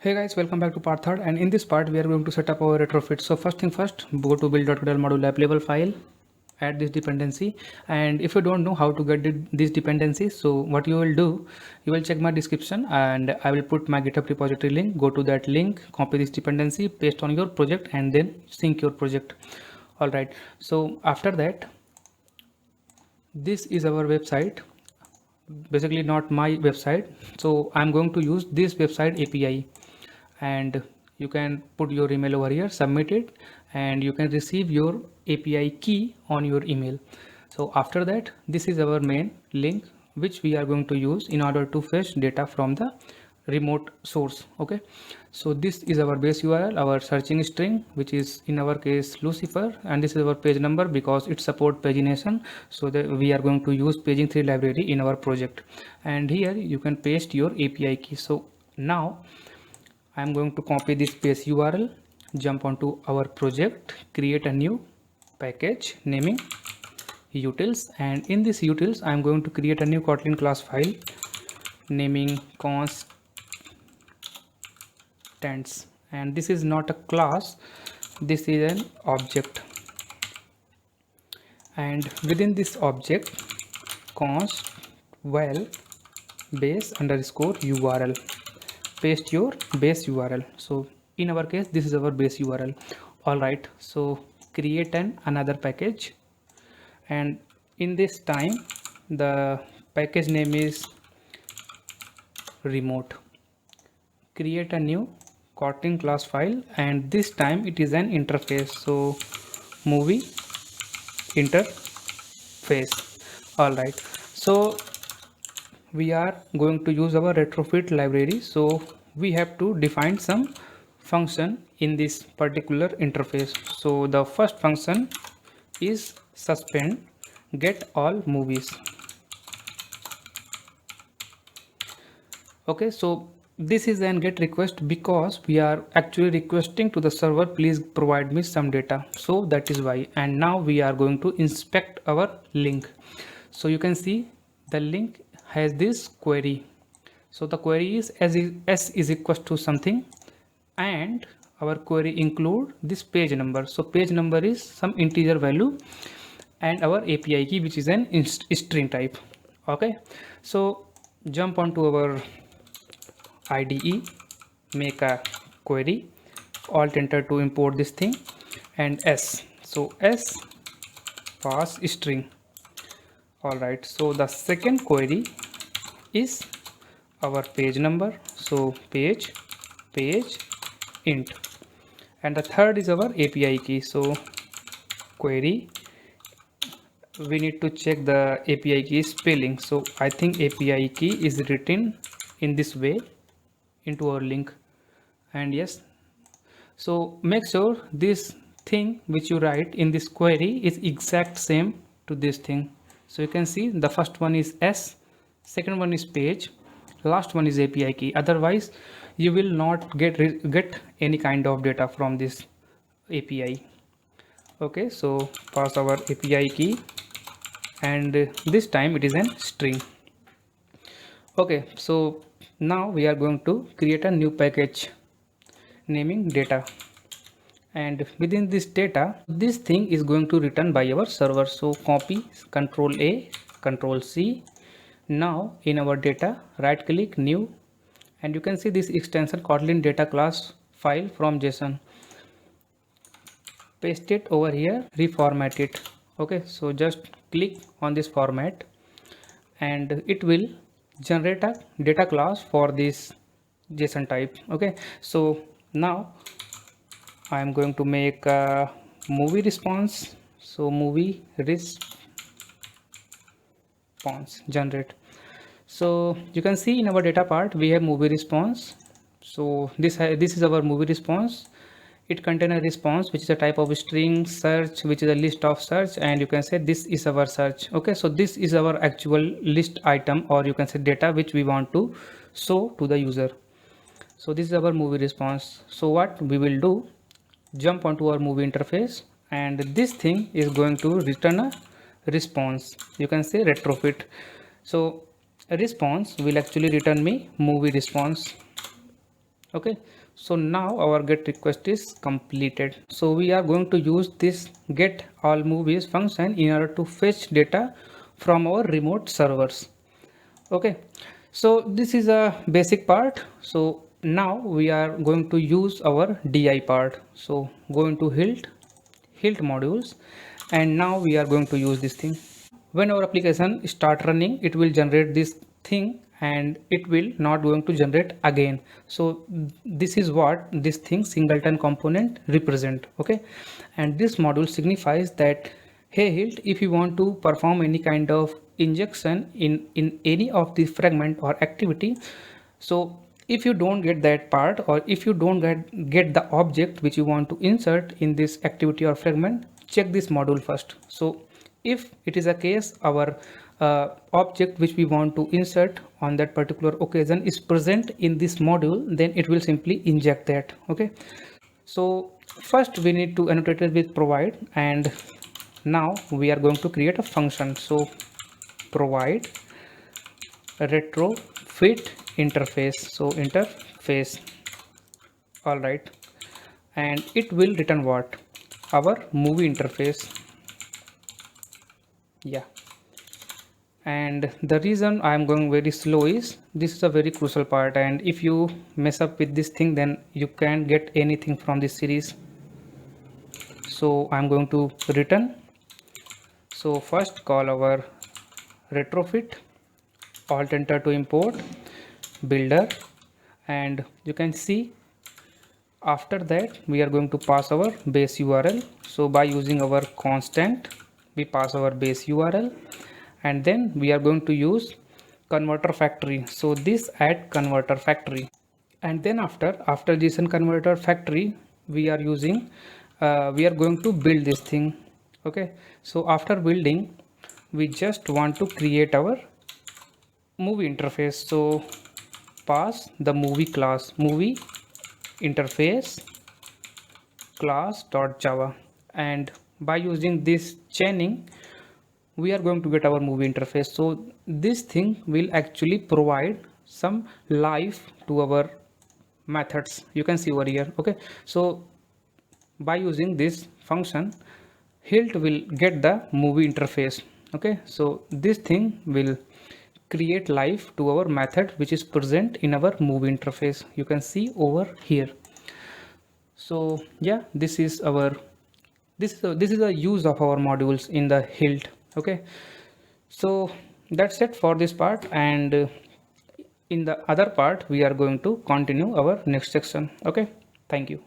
Hey guys, welcome back to part 3rd, and in this part we are going to set up our retrofit. So first thing first, go to build.gradle module app level file, add this dependency. And if you don't know how to get these dependencies, so what you will do, you will check my description and I will put my GitHub repository link. Go to that link, copy this dependency, paste on your project, and then sync your project. All right, so after that, this is our website, basically not my website, so I'm going to use this website API, and you can put your email over here, submit it, and you can receive your API key on your email. So after that, this is our main link which we are going to use in order to fetch data from the remote source. Okay, so this is our base URL, our searching string, which is in our case Lucifer, and this is our page number because it supports pagination, so that we are going to use paging 3 library in our project. And here you can paste your API key. So now I'm going to copy this base URL, jump onto our project, create a new package naming utils, and in this utils I'm going to create a new Kotlin class file naming constants, and this is not a class, this is an object, and within this object const val base underscore URL, paste your base URL. So in our case this is our base URL. All right, so create another package, and in this time the package name is remote. Create a new Kotlin class file, and this time it is an interface, so movie interface. All right, so we are going to use our retrofit library, so we have to define some function in this particular interface. So the first function is suspend get all movies. Okay, so this is an get request because we are actually requesting to the server, please provide me some data, so that is why. And now we are going to inspect our link. So you can see the link has this query. So the query is s is equals to something, and our query include this page number. So page number is some integer value, and our API key, which is an string type. Okay, so jump onto our IDE, make a query, alt enter to import this thing, and s, so s pass string. All right, so the second query is our page number, so page int, and the third is our API key. So query, we need to check the API key spelling, so I think API key is written in this way into our link, and yes, so make sure this thing which you write in this query is exact same to this thing. So you can see the first one is s, second one is page, last one is API key, otherwise you will not get any kind of data from this API. Okay, so pass our API key, and this time it is an string. Okay, so now we are going to create a new package naming data, and within this data this thing is going to return by our server. So copy, control A, control C. Now in our data, right click new, and you can see this extension Kotlin data class file from JSON, paste it over here, reformat it. Okay, so just click on this format and it will generate a data class for this JSON type. Okay, so now I am going to make a movie response. So movie response generate. So you can see in our data part we have movie response. So this is our movie response. It contains a response which is a type of string, search which is a list of search, and you can say this is our search. Okay, so this is our actual list item, or you can say data which we want to show to the user. So this is our movie response. So what we will do, jump onto our movie interface, and this thing is going to return a response. You can say retrofit. So a response will actually return me movie response. Okay, so now our get request is completed. So we are going to use this get all movies function in order to fetch data from our remote servers. Okay, so this is a basic part. So now we are going to use our DI part. So go into Hilt modules, and now we are going to use this thing. When our application start running, it will generate this thing and it will not going to generate again. So this is what this thing singleton component represent. Okay, and this module signifies that, hey Hilt, if you want to perform any kind of injection in any of the fragment or activity, so if you don't get that part, or if you don't get the object which you want to insert in this activity or fragment, check this module first. So if it is a case our object which we want to insert on that particular occasion is present in this module, then it will simply inject that. Okay, so first we need to annotate it with provide, and now we are going to create a function. So provide retrofit interface, so interface, all right, and it will return what? Our movie interface. Yeah, and the reason I am going very slow is this is a very crucial part, and if you mess up with this thing, then you can't get anything from this series. So I'm going to return. So first call our retrofit, alt enter to import builder, and you can see after that we are going to pass our base URL. So by using our constant, we pass our base URL, and then we are going to use converter factory. So this add converter factory, and then after JSON converter factory, we are using we are going to build this thing. Okay, so after building, we just want to create our movie interface. So pass the movie class, movie interface class.java, and by using this chaining, we are going to get our movie interface. So this thing will actually provide some life to our methods, you can see over here. Okay, so by using this function, Hilt will get the movie interface. Okay, so this thing will create life to our method which is present in our movie interface, you can see over here. So yeah, this is our this is the use of our modules in the Hilt. Okay, so that's it for this part, and in the other part we are going to continue our next section. Okay, thank you.